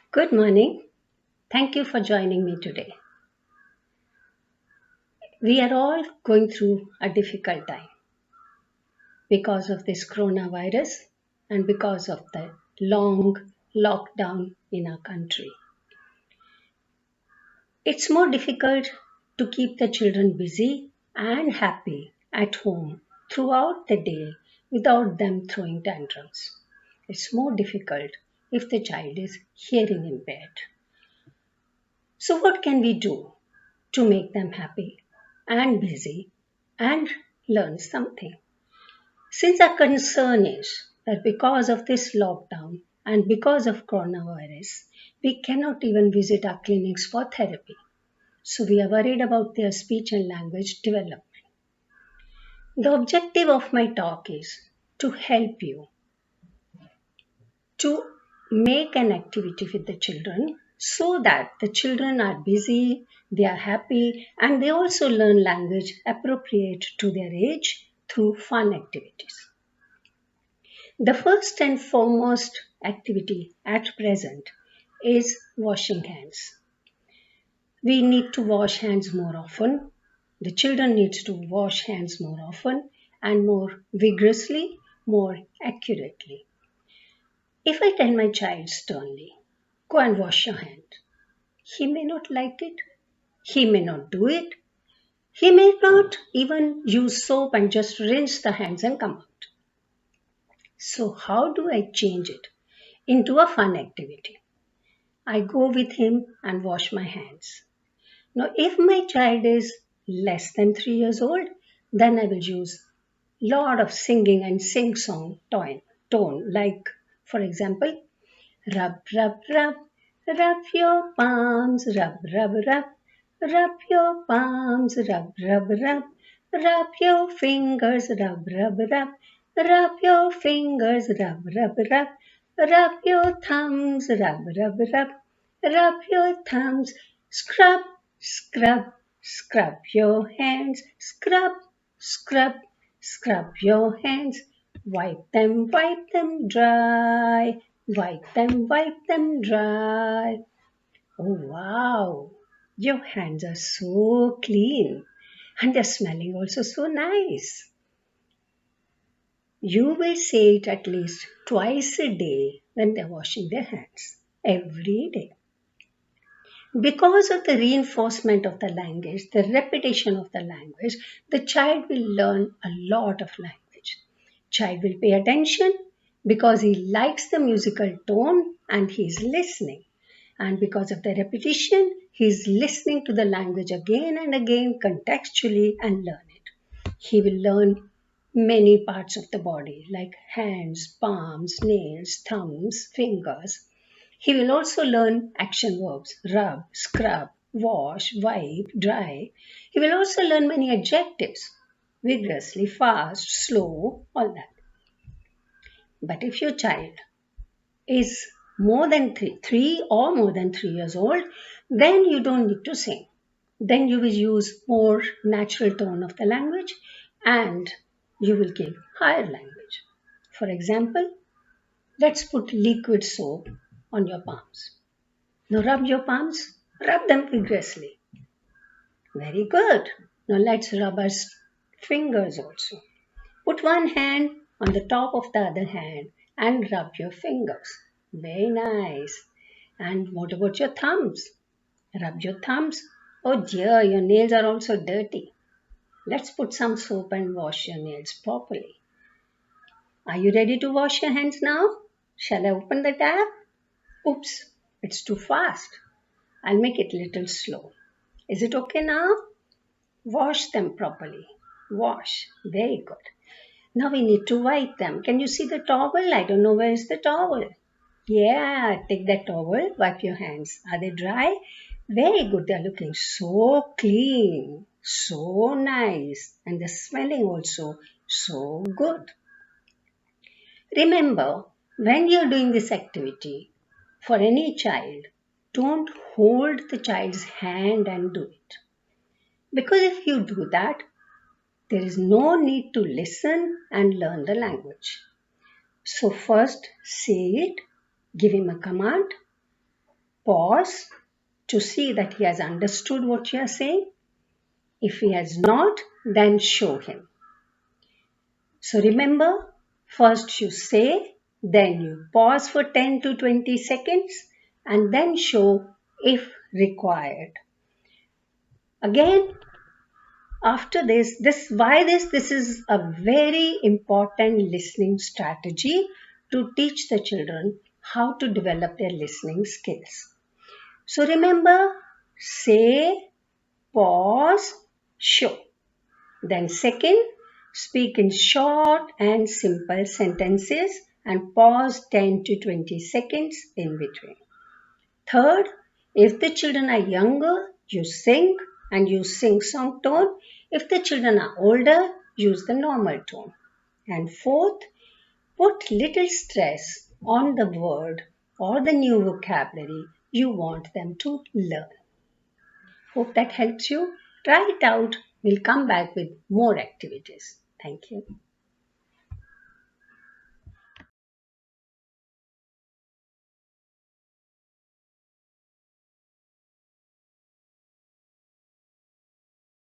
Good morning. Thank you for joining me today. We are all going through a difficult time because of this coronavirus and because of the long lockdown in our country. It's more difficult to keep the children busy and happy at home throughout the day without them throwing tantrums. It's more difficult if the child is hearing impaired. So, what can we do to make them happy and busy and learn something? Since our concern is that because of this lockdown and because of coronavirus, we cannot even visit our clinics for therapy. So, we are worried about their speech and language development. The objective of my talk is to help you to make an activity with the children so that the children are busy, they are happy, and they also learn language appropriate to their age through fun activities. The first and foremost activity at present is washing hands. We need to wash hands more often. The children needs to wash hands more often and more vigorously, more accurately. If I tell my child sternly, go and wash your hand, he may not like it. He may not do it. He may not even use soap and just rinse the hands and come out. So, how do I change it into a fun activity? I go with him and wash my hands. Now, if my child is less than 3 years old, then I will use lot of singing and sing song tone like, for example, rub, rub, rub, rub your palms, rub, rub, rub, rub your palms, rub, rub, rub, rub your fingers, rub, rub, rub, rub your fingers, rub, rub, rub, rub your thumbs, rub, rub, rub, rub your thumbs, scrub, scrub, scrub your hands, scrub, scrub, scrub your hands, wipe them dry, wipe them dry. Oh wow, your hands are so clean and they're smelling also so nice. You will say it at least twice a day when they're washing their hands. Every day. Because of the reinforcement of the language, the repetition of the language, the child will learn a lot of language. Child will pay attention because he likes the musical tone and he is listening. And because of the repetition, he is listening to the language again and again contextually and learn it. He will learn many parts of the body like hands, palms, nails, thumbs, fingers. He will also learn action verbs rub, scrub, wash, wipe, dry. He will also learn many adjectives vigorously, fast, slow, all that. But if your child is more than three or more than 3 years old, then you don't need to sing. Then you will use more natural tone of the language and you will give higher language. For example, let's put liquid soap on your palms. Now rub your palms, rub them vigorously. Very good. Now let's rub our fingers also. Put one hand on the top of the other hand and rub your fingers. Very nice. And what about your thumbs? Rub your thumbs. Oh dear, your nails are also dirty. Let's put some soap and wash your nails properly. Are you ready to wash your hands now? Shall I open the tap? Oops, it's too fast. I'll make it little slow. Is it okay now? Wash them properly. Wash. Very good. Now we need to wipe them. Can you see the towel? I don't know where is the towel. Yeah, take that towel, wipe your hands. Are they dry? Very good. They're looking so clean, so nice, and the smelling also so good. Remember, when you're doing this activity for any child, don't hold the child's hand and do it. Because if you do that, there is no need to listen and learn the language. So, first say it, give him a command, pause to see that he has understood what you are saying. If he has not, then show him. So remember, first you say, then you pause for 10 to 20 seconds and then show if required. Again, after this is a very important listening strategy to teach the children how to develop their listening skills. So remember, say, pause, show. Then second, speak in short and simple sentences and pause 10 to 20 seconds in between. Third, if the children are younger, you sing and use sing-song tone. If the children are older, use the normal tone. And fourth, put little stress on the word or the new vocabulary you want them to learn. Hope that helps you. Try it out. We'll come back with more activities. Thank you.